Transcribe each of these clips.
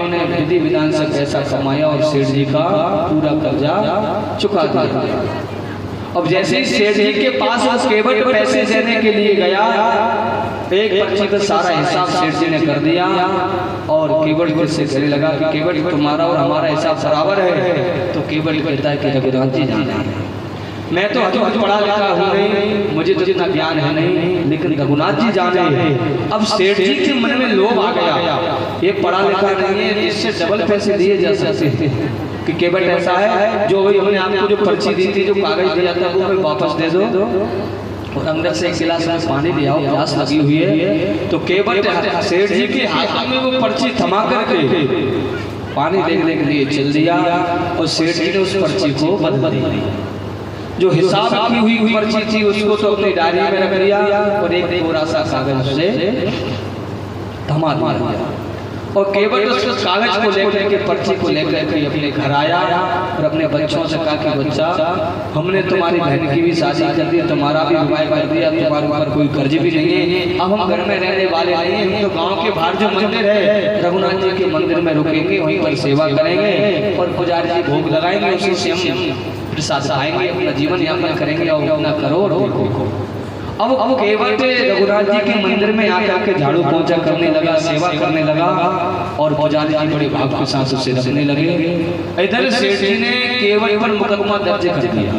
इन्होंने विधि विधान से पैसा कमाया और सेठ जी का पूरा कर्जा चुका दिया। अब जैसे ही सेठ जी के पास वो केवट पैसे देने के लिए गया, एक पर्ची पर सारा हिसाब सेठ जी ने कर दिया और केवट से कहने लगा कि केवट तुम्हारा और हमारा हिसाब बराबर है। तो केवट कहता है कि रघुनाथ जी जाना है, मैं तो अभी पढ़ा लिखा हूँ नहीं, मुझे तो इतना ज्ञान है नहीं, लेकिन रघुनाथ जी जाने। अब सेठ जी के मन में लोभ आ गया, ये पढ़ा लिखा नहीं है, इससे डबल पैसे दिए जा सकते हैं कि केवट ऐसा है जो भाई हमने आपको जो पर्ची दी थी, जो कागज दिया था वो मैं वापस दे दो और अंदर से एक गिलास में पानी ले आओ, प्यास लगी हुई है। तो केवट सेठ जी के हाथ में वो पर्ची थमा करके पानी लेने के लिए चल दिया और सेठ जी ने उस पर्ची को बदल दिया। जो हिसाब की हुई पर्ची थी उसको तो अपनी डायरी में रख लिया और एक थोड़ा सा कागज से थमा दिया और केवट उस कागज को लेकर के पर्ची को लेकर के अपने घर आया और अपने बच्चों से कहा कि बच्चा, हमने तुम्हारी बहन की भी शादी कर दी, तुम्हारा भी विवाह कर दिया, तुम्हारे ऊपर कोई कर्ज भी नहीं है, अब हम घर में रहने वाले नहीं हैं, हम तो गांव के बाहर जो मंदिर है रघुनाथ जी के मंदिर में रुकेंगे, वहीं पर सेवा करेंगे और पुजारी जी भोग लगाएंगे, उसी से हम प्रसाद खाएंगे, अपना जीवन यापन करेंगे और अपना करो। अब केवट रघुनाथ जी के मंदिर में आकर के झाड़ू पोंछा करने लगा, सेवा करने लगा और पुजारी जी बड़े भाव के साथ उससे रखने लगे। इधर सेठ जी ने केवट पर मुकदमा दर्ज कर दिया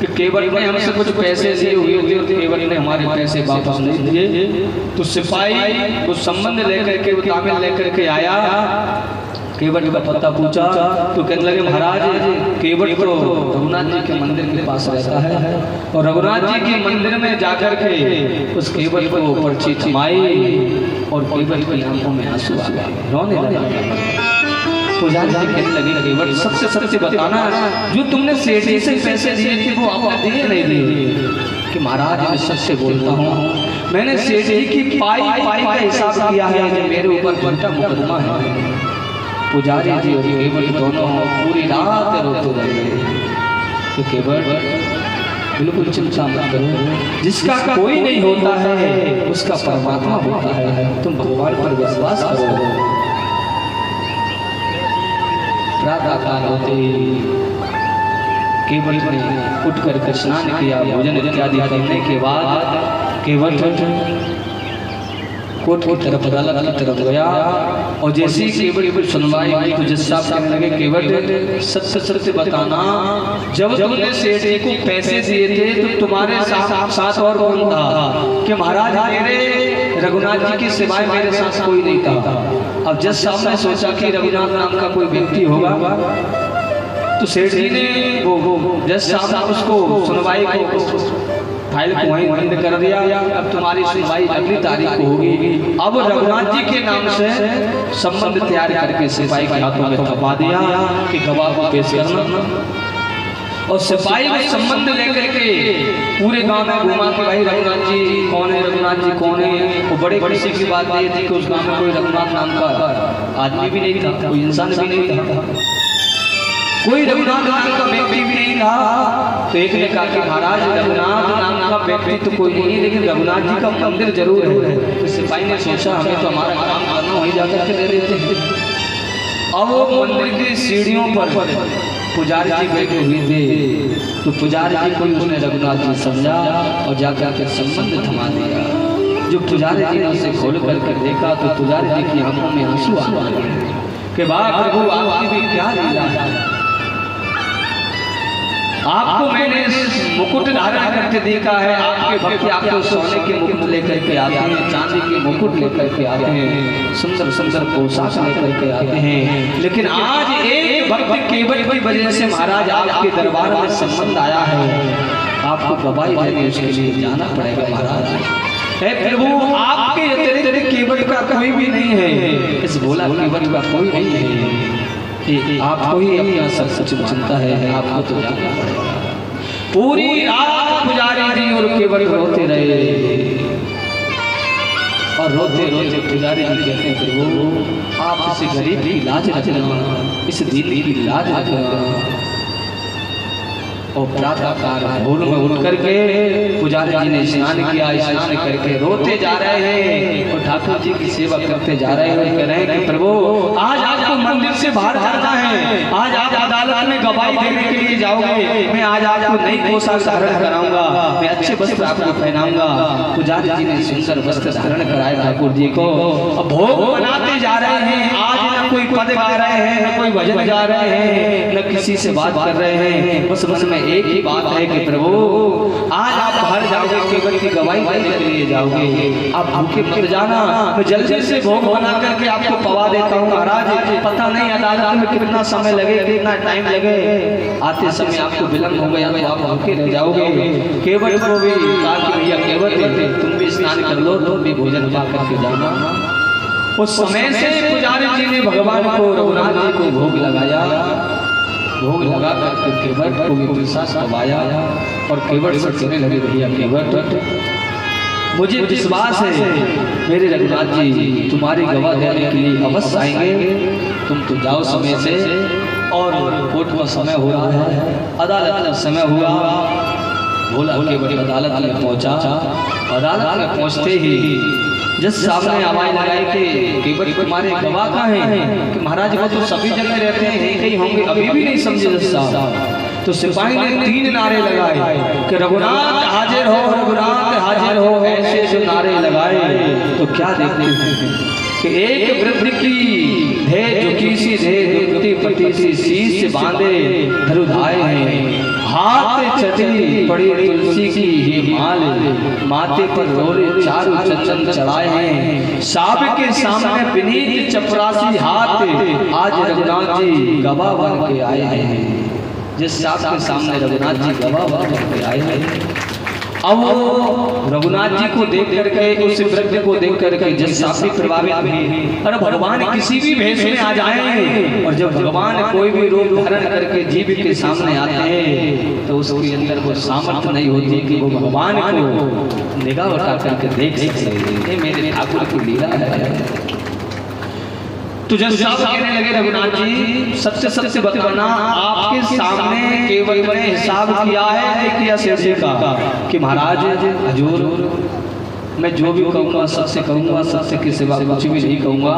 कि केवट ने हमसे कुछ पैसे दिए हुए थे और केवट ने हमारे पैसे वापस नहीं दिए। तो सिपाही उस संबंध लेकर के, वो तामिल लेकर के आया, केवट का पता पूछा तो कहने लगे महाराज केवट तो रघुनाथ जी के मंदिर के पास रहता है और रघुनाथ जी के मंदिर में जाकर के उस केवट को पर्ची थमाई और केवट की आंखों में आंसू आ गए, रोने लगे। पुजारी जी कहने लगे केवट सबसे सच बताना, जो तुमने सेठ जी से पैसे दिए थे वो आपने दिए नहीं दिए? कि महाराज मैं सच से बोलता हूँ, मैंने सेठ जी की पाई का हिसाब किया है, जो मेरे ऊपर झूठा मुकदमा है। पुजारी जी और केवट दोनों पूरी रात रोते रहे। तो केवट बिल्कुल चिंता मत करो, जिसका कोई नहीं होता है उसका परमात्मा होता है, तुम भगवान पर विश्वास करो। प्रातः काल होते केवट ने उठ कर स्नान किया, भोजन इत्यादि करने के बाद केवट कोर्ट की तरफ, अदालत की तरफ गया और जैसे ही केवट सुनवाई हुई तो जज साहब कहने लगे केवट सत्य सत्य बताना, जब तुमने सेठ जी को पैसे दिए थे तो तुम्हारे साथ और कौन था? कि महाराज मेरे रघुनाथ जी के सिवाय मेरे साथ कोई नहीं था। अब जज साहब ने सोचा कि रघुनाथ नाम का कोई व्यक्ति होगा, तो सेठ जी ने वो जज साहब उसको सुनवाई को फाइल को वहीं बंद कर दिया। अब तुम्हारी सुनवाई अगली तारीख को होगी। अब रघुनाथ जी के नाम से संबंध तैयार करके सिपाही के हाथों में थपा दिया कि गवाह को पेश करना, और सिपाही में संबंध लेकर के पूरे गांव में घुमा के भाई रघुनाथ जी कौन है, रघुनाथ जी कौन है। वो बड़े खुशी की बात ये थी कि उस गांव में कोई रघुनाथ नाम का आदमी भी नहीं था, कोई इंसान भी नहीं था, कोई रघुनाथ नाम का व्यक्ति भी नहीं था। तो एक ने कहा कि महाराज रघुनाथ नाम का व्यक्ति तो कोई नहीं है, लेकिन रघुनाथ जी का मंदिर जरूर है। तो सिपाही ने सोचा हमें तो हमारा काम करना, वहीं जाकर के दे देते हैं। अब वो मंदिर की सीढ़ियों पर पुजारी जी बैठे हुए थे, तो पुजारी जी को उसने रघुनाथ जी समझा और जाकर के संबंध थमा दिया। जो पुजारी जी ने उसे खोल कर देखा तो पुजारी जी की आंखों में आंसू आ गए कि वाह प्रभु आपकी भी क्या लीला, आपको मैंने मुकुट धारण करके देखा है, आपके भक्त आपको सोने के मुकुट लेकर के आते हैं, चांदी के मुकुट लेकर के आते हैं, सुंदर सुंदर पोशाक लेकर के आते हैं, लेकिन आज एक भक्त केवट की वजह से महाराज आपके दरबार में संबंध आया है, आपको गवाही देने उसके लिए जाना पड़ेगा महाराज। हे प्रभु आपके अतिरिक्त केवट का कोई भी नहीं है, इस भोला केवट का कोई नहीं है, आपको ही अपना सब कुछ चिंता है, आपको तो जाना पड़ेगा। पूरी रात पुजारी जी और केवट रोते रहे और रोते रोते पुजारी जी कहते हैं प्रभु आप इस गरीब की लाज रखना, इस दीन की लाज रखना। और प्रातः काल भोर में उठ करके पुजारी जी ने स्नान किया, स्नान करके रोते जा रहे हैं और ठाकुर जी की सेवा करते जा रहे हैं। कह रहे हैं कि प्रभु से बाहर जाना है। आज आप अदालत में गवाही देने के लिए जाओगे, मैं आज आपको नई पोशाक धारण कराऊंगा, मैं अच्छे वस्त्र आपको पहनाऊंगा। पुजारी जी ने सुंदर वस्त्र धारण कराए ठाकुर जी को। अब भोग बनाते जा रहे हैं। आज न कोई पद गा रहे हैं, न कोई भजन गा रहे हैं, न किसी से बात कर रहे हैं। बस मन में एक ही बात है कि प्रभु आज आप बाहर जाओगे, केवल की गवाही देने के लिए जाओगे, आप भूखे मत जाना। मैं जल्दी से भोग बना करके आपको पवा देता हूँ महाराज। पता नहीं अदालत में कितना समय लगे, कितना टाइम लगे, आते समय आपको विलम्ब हो गया तो आप भूखे रह जाओगे। केवट को भी कहा कि भैया केवट तुम भी स्नान कर लो, तुम भी भोजन पा करके जाना। उस समय से पुजारी जी ने भगवान को, रघुनाथ जी को भोग लगाया। भोग लगा करके केवट को भी प्रसाद खवाया और केवट से कहने लगे भैया केवट मुझे विश्वास है मेरे रघुनाथ जी तुम्हारी गवाह देने के लिए अवश्य आएंगे। तुम तो जाओ समय से। और कोर्ट का समय हो रहा है, अदालत का समय हुआ। भोला केवट अदालत में पहुंचा। अदालत में पहुंचते ही जिस सामने आवाज लगाई कि केवट तुम्हारे गवाह कहाँ हैं, कि महाराज वो तो सभी जगह रहते हैं, कहीं होंगे, अभी भी नहीं समझे जज साहब। तो सिपाही ने 3 नारे लगाए कि रघुनाथ हाजिर हो, रघुनाथ हाजिर हो। ऐसे जो नारे लगाए तो क्या देखते हैं कि एक वृद्ध की धे झुकी सी धे दुखती पटी सी शीश बांधे धरुधाए हैं। हाथ चटी पड़ी तुलसी की ये माल, माथे पर रोले चारों चंदन चढ़ाए हैं। साब के सामने विनीत चपरासी हाथ, आज रघुनाथ जी गवाह बन के आए हैं। जिस साहब के सामने रघुनाथ जी गवाह बन के आए हैं, अब वो रघुनाथ जी को देख करके, उस वृद्ध को देख करके जिस साहब भी प्रभावित हुए। अरे भगवान किसी भी भेष में आ जाए, और जब भगवान कोई भी रूप धारण करके जीव के सामने आते हैं तो उसके अंदर वो सामर्थ्य नहीं होती कि वो भगवान को निगाह उठा करके देख सके। ये मेरे ठाकुर की लीला है। तो जब साहब कहने लगे रघुनाथ जी सबसे बताना, आपके सामने केवट ने हिसाब किया है नहीं किया सेठ जी का, कि महाराज हजूर मैं जो भी कहूँगा सबसे कहूँगा, सबसे के सिवा कुछ भी नहीं कहूँगा।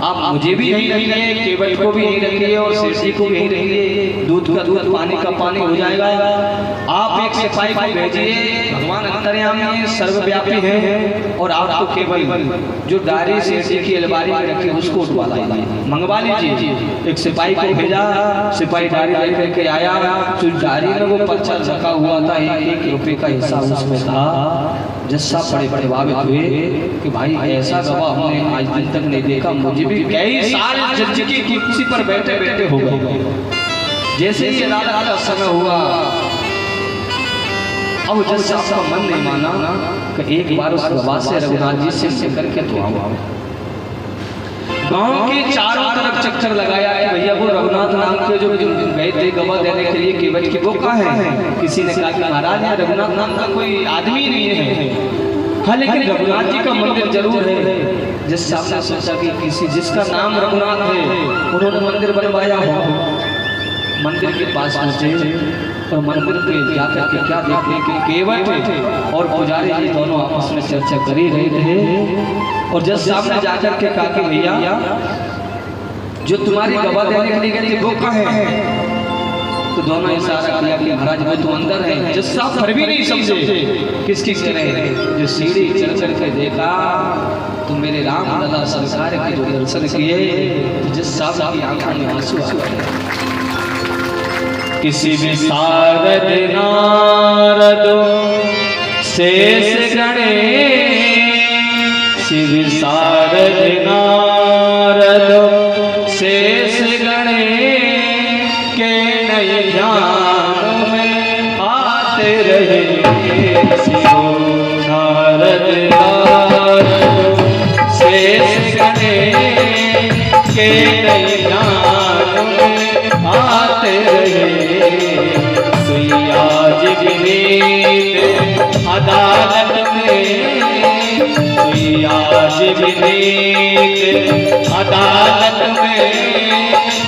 आप मुझे भी यही रखिए, केवट को भी यही रखिए और सेठ जी को भी यही रखिए। दूध का दूध, पानी का पानी हो जाएगा। आप एक सिपाही को भेजिए, भगवान अंतर्यामी हैं, सर्वव्यापी हैं, और आपको केवल जो डायरी सेठ जी की अलमारी में रखी उसको उठवा लीजिए, मंगवा लीजिए। एक सिपाही को भेजा, सिपाही डायरी लेके आया। तो डायरी में वो पर्चा रखा हुआ था, 1 रुपये का हिसाब उसमें था। जस्सा बड़े प्रभावित हुए कि भाई ऐसा गवाह हमने आज दिन तक नहीं देखा। मुझे भी कई साल जज की कुर्सी पर बैठे बैठे हो गए। जैसे ही अदालत का समय हुआ, अब जज साहब का मन नहीं माना कि एक बार उस गवाह से रघुनाथ जी से मिल करके तो आओ। गांव के चारों तरफ चक्कर लगाया कि भैया वो रघुनाथ नाम के जो गए थे गवाह देने के लिए केवट की, वो कहाँ है? किसी ने कहा कि महाराज यहाँ रघुनाथ नाम का कोई आदमी नहीं है। हाँ, लेकिन रघुनाथ जी का मंदिर जरूर है। जिस साहब ने सोचा कि किसी जिसका नाम रघुनाथ है उन्होंने मंदिर बनवाया हो। मंदिर के पास पहुंचे और मंदिर पे जाकर के क्या देखते कि केवट और पुजारी जी दोनों आपस में चर्चा कर ही रहे थे। और जब सामने जाकर के कहा कि भैया जो तुम्हारी गवाह देने के लिए गए थे वो कहाँ है? तो दोनों इशारा किया कि महाराज वो तो अंदर है। जिस साहब फिर भी नहीं समझे किसकी कह रहे हैं। जो सीढ़ी चढ़ चढ़ के देखा तो मेरे राम लला सरकार के जो दर्शन किए, जिस साहब की आंखों में आंसू आ गए। किसी भी सारद नारद शेष गणे, शिव सारद नारद शेष गणे के नए ध्यान में आते रहे। शिव नारद नारद शेष गणे के नए ध्यान में आते रहे। आज विनीत अदालत में, आज विनीत अदालत में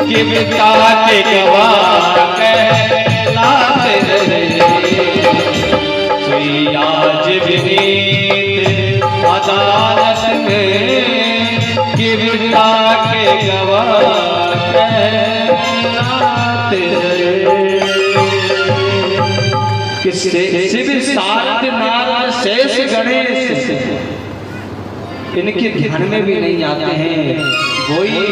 किबता के गवाह कहलाते रहे। आज विनीत अदालत में किबता के गवाह जानते हैं कि शिव शारद नारद शेष गणेश इनके ध्यान में भी नहीं आते हैं। वही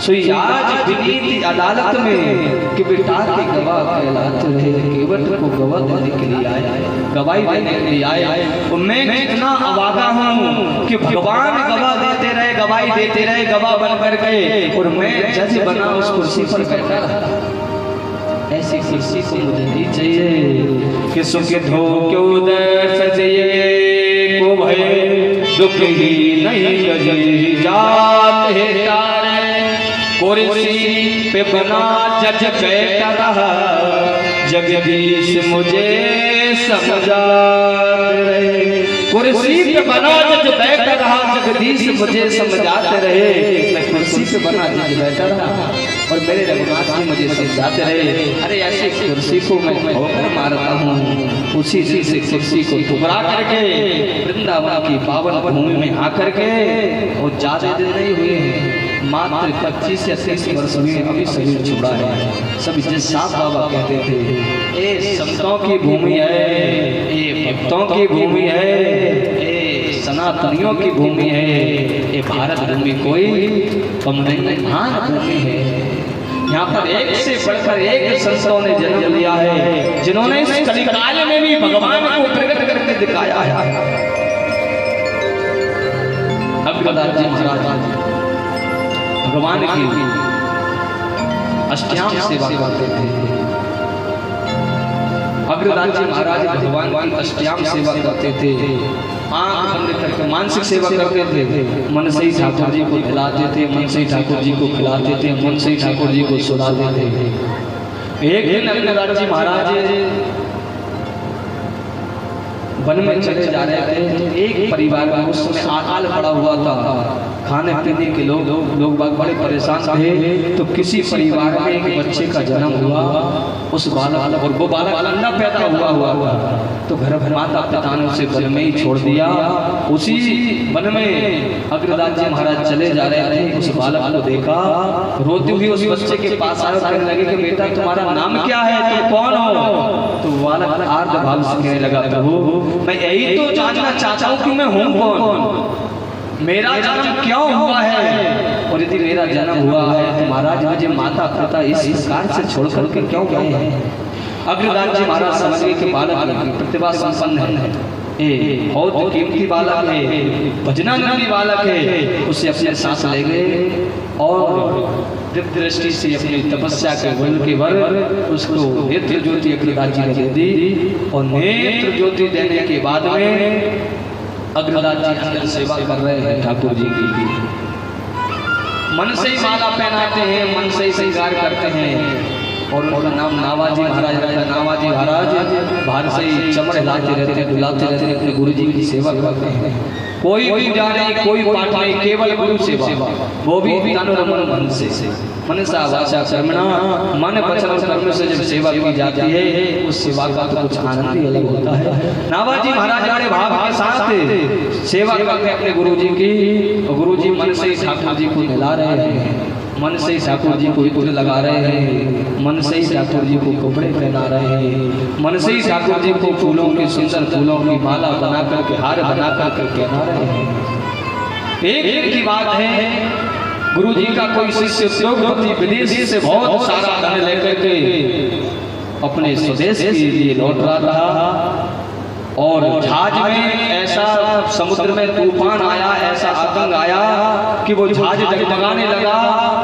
सोई आज विनीत अदालत में कि बेटा के गवाह कहलाते रहे, केवट को गवाह देने के लिए आए, गवाही देने के लिए आए। और मैं कितना अभागा हूँ कि भगवान गवाह देते रहे, गवाही देते रहे, गवाह बनकर गए और मैं जज बना उस कुर्सी पर बैठा रहा। ऐसी कुर्सी को मुझे नहीं चाहिए कि सुख धोखे उदर सजिए को भय दुख ही नहीं गजी जात है तारे। कुर्सी पे बना जज बैठा रहा, जगदीश मुझे समझा रहे। कुर्सी पे बना जज बैठा रहा, जगदीश मुझे समझाते रहे। मैं कुर्सी पे बना जज बैठा रहा और मेरे रघुनाथ जी मुझे समझाते रहे। अरे ऐसी कुर्सी को मैं ठोकर मारता हूँ, उसी से कुर्सी को ठुकरा करके वृंदावन की पावन भूमि में आकर के, और ज्यादा दिन नहीं हुए हैं, मात्र 25 से 30 वर्ष में अभी शरीर छुड़ा है। सब जिस साहब बाबा कहते थे ए संतों की भूमि है, ए भक्तों की भूमि है, ए सनातनियों की भूमि है, ये भारत भूमि कोई कम नहीं, महान भूमि है। यहाँ पर एक से बढ़कर एक संतों ने जन्म लिया है, जिन्होंने इस कलिकाल में भी भगवान को प्रकट करके दिखाया है। अग्रदास जी महाराज भगवान की अष्टयाम सेवा करते थे। अग्रदास जी महाराज भगवान की अष्टयाम सेवा करते थे। आंख बंद करके मानसिक सेवा करते थे। मन से ही ठाकुर जी को खिलाते थे, मन से ही ठाकुर जी को खिलाते थे, मन से ही ठाकुर जी को सुलाते थे। एक दिन अग्रदास जी महाराज वन में चले जा रहे थे। एक परिवार में उस समय अकाल पड़ा हुआ था, खाने पीने के लोग बड़े परेशान थे। तो किसी परिवार में एक बच्चे का जन्म हुआ, उस बालक, और वो बालक अंधा पैदा हुआ तो घर भर माता पिता ने उसे वन में ही छोड़ दिया। उसी वन में अग्रदास जी महाराज चले जा रहे थे, उस बालक को देखा, रोती हुई उस बच्चे के पास आए, कहने लगे कि बेटा तुम्हारा नाम क्या है, तुम कौन हो? तो बालक आर्द्र भाव से कहने लगा, प्रभु मैं यही तो जानना चाहता हूँ कि मैं हूँ कौन, मेरा जन्म क्यों हुआ है, और यदि मेरा जन्म हुआ है तो महाराज मुझे माता पिता इस प्रकार से छोड़ करके क्यों गए हैं? अग्रदास जी महाराज समझ गए कि बालक प्रतिभा संपन्न है, बहुत कीमती बालक है, भजनानंदी बालक है। उसे अपने साथ ले गए और दिव्य दृष्टि से अपनी तपस्या के बल के वर उसको नेत्र ज्योति अग्रदास जी ने दे दी। और नेत्र ज्योति देने के बाद में अग्रदास जी अंदर सेवा कर रहे हैं ठाकुर जी की। मन से ही माला पहनाते हैं, मन से ही श्रृंगार करते हैं, और उनका नाम नावाजी महाराज रहता। नावाजी महाराज बाहर से ही चमड़ हिलाते रहते, डुलाते रहते, अपने गुरु जी की सेवा करते हैं। कोई पूजा नहीं, कोई पाठ नहीं, केवल गुरु सेवा, वो भी तनुरमन मन से, मनसा वाचा कर्मणा, मन वचन कर्म से जब सेवा की जाती है उस सेवा का तो कुछ आनंद ही अलग होता है। नावाजी महाराज बड़े भाव के साथ सेवा करते अपने गुरु जी की, और गुरु जी मन से ही ठाकुर जी को मिला रहे हैं, मन से ही ठाकुर जी को इत्र लगा रहे हैं, मन से ही ठाकुर जी को कपड़े पहना रहे हैं, मन से ही ठाकुर जी को फूलों के सुंदर फूलों की माला बना करके, हार बना करके पहना रहे हैं। एक की बात है, गुरु जी का कोई शिष्य उद्योगपति विदेश से बहुत सारा धन लेकर के अपने स्वदेश के लिए लौट रहा था, और जहाज में ऐसा समुद्र में तूफान आया, ऐसा आतंक आया कि वो जहाज डगमगाने लगा।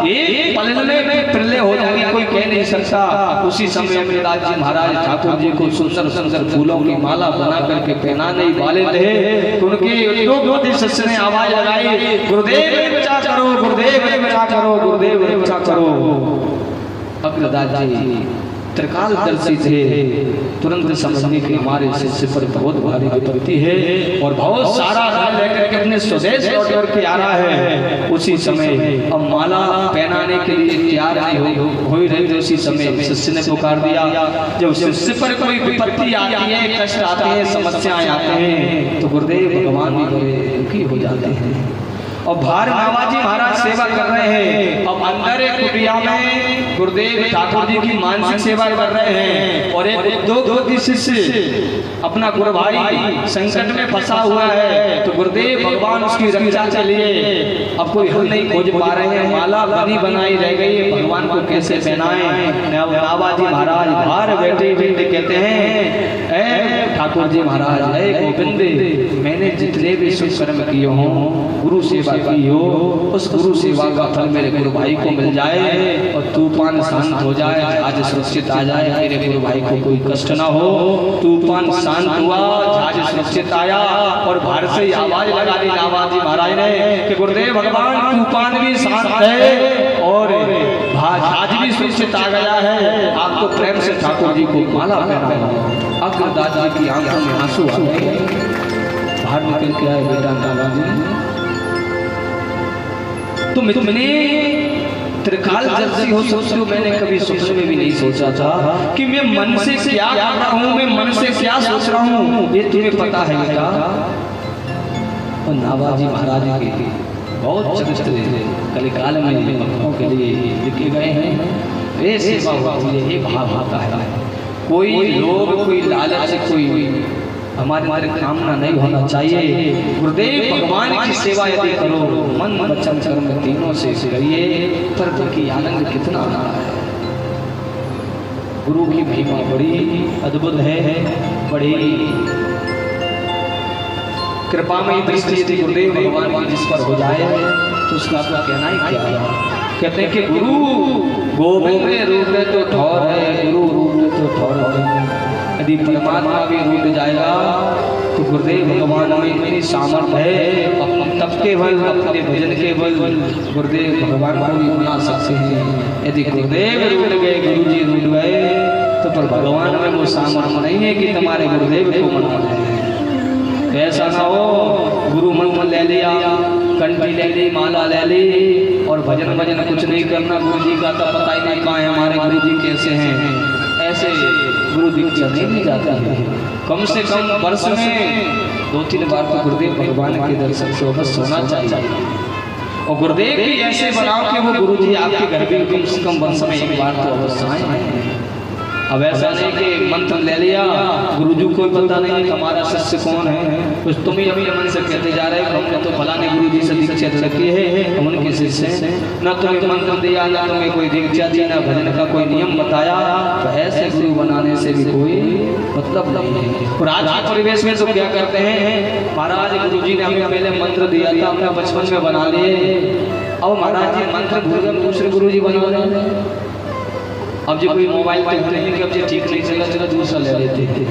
एक पलने में प्रलय हो जाएगी, कोई कह नहीं सकता। उसी समय अग्रदास जी महाराज ठाकुर जी को सुंदर सुंदर फूलों की माला बना करके पहनाने ही वाले थे। उनके उद्योगपति शिष्य ने आवाज लगाई, गुरुदेव बचा करो, गुरुदेव बचा करो, गुरुदेव बचा करो। अग्रदास जी त्रिकालदर्शी थे, तुरंत समझने के हमारे शिष्य पर बहुत भारी विपत्ति है और बहुत सारा धन लेकर के अपने स्वदेश लौट करके आ रहा है। उसी समय अब माला पहनाने के लिए तैयार हो रही थी, उसी समय शिष्य ने पुकार दिया। जब शिष्य पर कोई विपत्ति आती है, कष्ट आते हैं, समस्याएं आते हैं, तो गुरुदेव भगवान भी बड़े दुखी हो जाते हैं। और बाहर नावाजी महाराज सेवा कर रहे हैं, अब अंदर एक कुटिया में गुरुदेव ठाकुर जी की मानसिक सेवा कर रहे हैं, और एक उद्योगपति शिष्य अपना गुरु भाई संकट में फंसा हुआ है, तो गुरुदेव भगवान उसकी रक्षा के लिए अब कोई हल नहीं खोज पा रहे हैं, माला बनी बनाई रह गई है, भगवान को कैसे पहनाएं। नावाजी महाराज बाहर बैठे बैठे कहते हैं, ऐ ठाकुर जी महाराज, ऐ गोविंद, मैंने जितने भी शुभ कर्म किए हों, गुरु सेवा की हो, उस गुरु सेवा का फल मेरे गुरु भाई को मिल जाए और तूफान शांत हो जाए, आज सुरक्षित आ जाए, मेरे गुरु भाई को कोई कष्ट ना हो। तूफान शांत हुआ, आज सुरक्षित आया, और बाहर से आवाज लगा दी नावाजी महाराज ने कि गुरुदेव भगवान, तूफान भी शांत है और आज भी सुरक्षित आ गया है, आपको प्रेम से ठाकुर जी को माला पहनाया। अग्रदास जी की आंखों में आंसू आ गए, बाहर निकल के आए, बेटा नावाजी तुमने त्रिकाल जर्सी हो सकती हो, मैंने कभी सोचने में भी नहीं सोचा था कि मैं मन से क्या कर रहा हूँ, मैं मन से क्या सोच रहा हूँ, ये तुम्हें पता है बेटा। और नावाजी महाराज के बहुत चरित्र कलिकाल में भक्तों के लिए लिखे गए हैं। ये सेवा होती है, ये भाव होता है, कोई लोग, कोई लालच, कोई हमारे अंदर कामना नहीं होना चाहिए। गुरुदेव भगवान की सेवा यदि करो, मन वचन कर्म तीनों से करिए, पर की आनंद कितना आ रहा है। गुरु की महिमा बड़ी अद्भुत है, बड़ी कृपा में दृष्टि यदि गुरुदेव भगवान की जिस पर हो जाए तो उसका तो कहना ही क्या है। कहते हैं कि गुरु गोविंद रूप तो ठौर है, गुरु रूप तो ठौर है। यदि परमात्मा भी रूठ जाएगा तो गुरुदेव भगवान में इतनी सामर्थ्य है, अपने तप के बल, अपने भजन के बल गुरुदेव भगवान को भी बना सकते हैं। यदि गुरुदेव रूठ गए, गुरु जी रूठ गए, तो पर भगवान में वो सामर्थ्य नहीं है कि तुम्हारे गुरुदेव को मनाना है। ऐसा ना हो गुरु मंत्र ले लिया, कंठी ले ली, माला ले ली, और भजन भजन कुछ नहीं करना, गुरु जी का तो पता ही नहीं कहाँ है, हमारे गुरु जी कैसे हैं। ऐसे गुरु दीक्षा नहीं जाता है। कम से कम वर्ष में 2-3 बार तो गुरुदेव भगवान के दर्शन से अवश्य होना चाहिए, और गुरुदेव भी ऐसे बनाओ कि वो गुरु जी आपके घर में कम से कम वर्ष में एक बार तो अवश्य आए। अब ऐसा नहीं कि मंत्र ले लिया, गुरुजी को पता नहीं हमारा शिष्य कौन है, कुछ तुम ही अभी मन से कहते जा रहे हो हमने तो फलाने गुरुजी से दीक्षा रखी है, हम उनके शिष्य हैं, न तुम्हें मंत्र दिया, न तुम्हें कोई दीक्षा दी, न भजन का कोई नियम बताया, तो ऐसे गुरु बनाने से भी कोई मतलब नहीं है। और आज के परिवेश में तो क्या करते हैं, महाराज गुरुजी ने हमें पहले मंत्र दिया था, हमने बचपन में बना लिए, अब महाराज जी मंत्र भूल गए, दूसरे गुरुजी बना रहे हैं। अब जो कोई मोबाइल देखते हैं कि अब जो ठीक नहीं चला, चलो दूसरा ले लेते थे।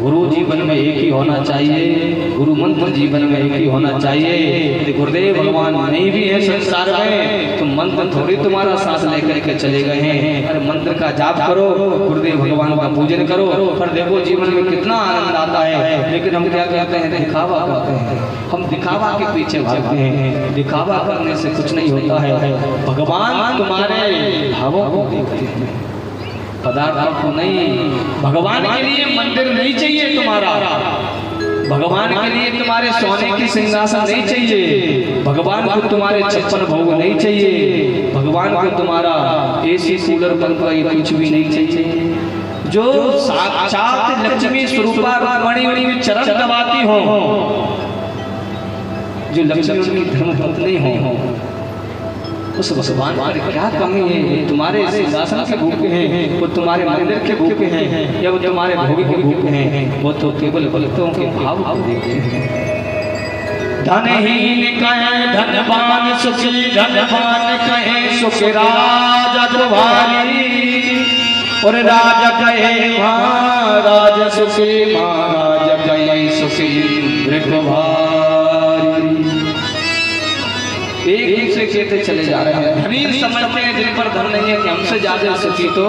गुरु जीवन में एक ही होना चाहिए, गुरु मंत्र जीवन में एक ही होना चाहिए। यदि गुरुदेव भगवान नहीं भी है संसार में तो मंत्र थोड़ी तुम्हारा साथ लेकर के चले गए हैं। अरे मंत्र का जाप करो, गुरुदेव भगवान का पूजन करो, पर देखो जीवन में कितना आनंद आता है। लेकिन हम क्या कहते हैं, दिखावा करते हैं, हम दिखावा के पीछे भागते हैं। दिखावा करने से कुछ नहीं होता है। भगवान तुम्हारे भावों को देखते हैं, पदार्थों को नहीं। भगवान के लिए मंदिर नहीं चाहिए तुम्हारा, भगवान के लिए तुम्हारे सोने की सिंहासन नहीं चाहिए, भगवान को तुम्हारे 56 भोग नहीं चाहिए, भगवान को तुम्हारा एसी कूलर पंखा ये कुछ भी नहीं चाहिए। जो साक्षात लक्ष्मी स्वरूपा रुक्मिणी उनके चरण दबाती हो, जो लक्ष्मी उनकी धर्मपत्नी हो, उस भगवान पर क्या कमी है। वो तुम्हारे सिंहासन के भूखे हैं, वो तुम्हारे मंदिर के भूखे हैं, या वो तुम्हारे भोग के भूखे हैं, वो तो केवल भक्तों के भाव को देखते हैं। धनहीन कहे धनवान सुखी, धनवान कहे सुखी राजा तुम्हारी, और राजा कहे महाराज सुखी, महाराज कहे सुखी भृगुभारी। एक से कहते चले जा रहे हैं। धनी समझते हैं जिन पर धन नहीं है कि हमसे ज्यादा सुखी तो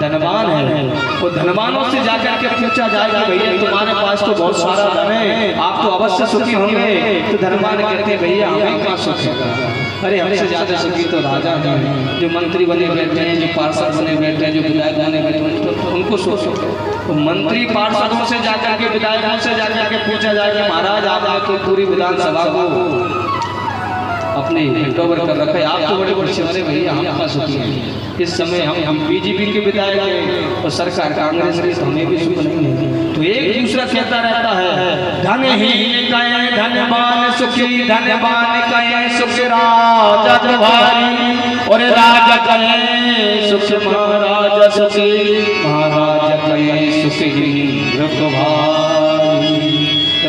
धनवान है। वो धनवानों से जाकर के पूछा जाएगा, भैया तुम्हारे पास तो बहुत सारा धन है, आप तो अवश्य सुखी होंगे। तो धनवान कहते हैं, भैया हमें कहाँ सुख है, अरे हमसे ज्यादा सुखी तो राजा हैं, जो मंत्री बने बैठे हैं, जो पार्षद बने बैठे हैं, जो विधायक बने बैठे हैं, उनको सुख। तो मंत्री पार्षदों से जाकर के, विधायकों से जाकर के पूछा जाएगा, महाराज आपने तो पूरी विधानसभा को अपने हैंडओवर कर रखा है। आप तो बड़े बड़े बड़े भैया, हम कहाँ सुखी हैं। इस समय हम बीजेपी के विधायक हैं और सरकार कांग्रेस की, तो हमें भी सुख नहीं है। तो एक दूसरा कहता रहता है धनहीन कहे धनवान सुखी, धनवान कहे सुख राजा तुम्हारी, और राजा कहे सुख महाराजा सुखी, महाराजा कहे सुखी तुम्हारी।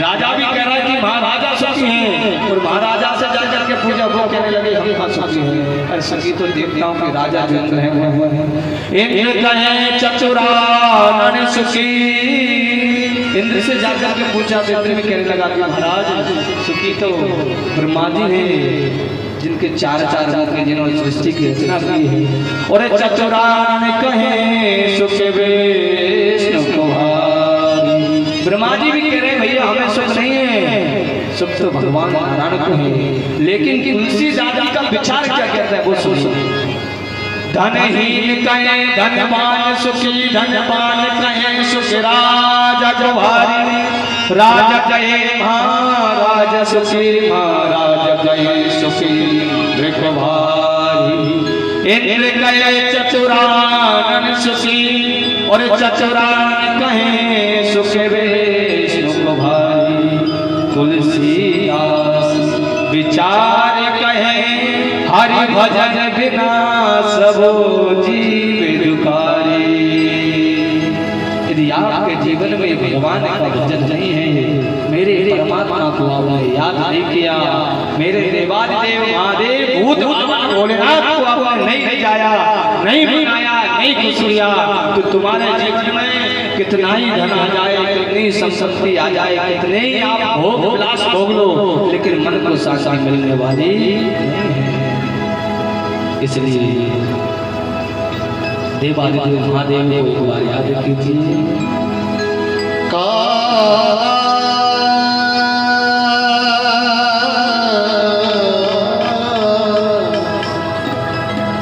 राजा भी कह रहा है कि महाराजा सुखी हैं, और महाराजा से जाकर के पूजा वो कहने लगे हम कहाँ सुखी हैं। अरे सखी तो देवताओं के राजा जो इंद्र हैं वो हैं। इंद्र कहे चतुरानन सुखी, इंद्र से जाकर के पूछा तो इंद्र भी कहने लगा कि महाराज सुखी तो ब्रह्मा जी हैं, जिनके चार चार मुख हैं, जिन्होंने सृष्टि की रचना की है। और चतुरानन कहे सुख विष्णु कुमारी, ब्रह्मा जी भी कह रहे हैं भैया हमें सुख नहीं है, सुख तो भगवान नारायण को है। लेकिन तुलसी दादी का विचार क्या कहता है वो सुनो। धनहीन कहे धनवान सुखी, धनवान कहे सुख राजा तुम्हारी, राजा कहे महाराजा सुखी, महाराजा कहे सुखी तुम्हारी। इंद्र कहे चतुरानन सुखी, और चतुरानन कहे सुख विष्णु तुम्हारी। तुलसीदास विचार कहे हरि भजन बिना सबो जीव दुखारी। यदि आपके जीवन में भगवान का भजन नहीं है, मेरे परमात्मा को आपने याद नहीं किया, मेरे देवादिदेव महादेव भूत भोलेनाथ को आपने नहीं जाया, नहीं बुलाया, नहीं खुशिया, तो तुम्हारे जीवन में कितना ही धन आ जाए, कितनी संपत्ति आ जाए, कितने ही आप भोग विलास भोग लो, लेकिन मन को शांति मिलने वाली नहीं है। इसलिए देवादिदेव महादेव को एक बार याद कीजिए।